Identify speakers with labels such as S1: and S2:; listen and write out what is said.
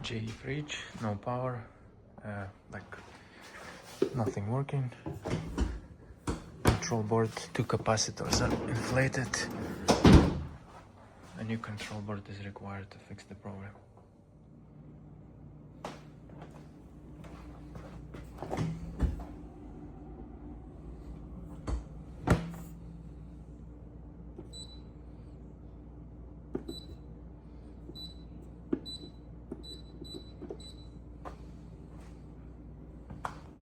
S1: GE fridge, no power, like nothing working. Control board, two capacitors are inflated. A new control board is required to fix the problem.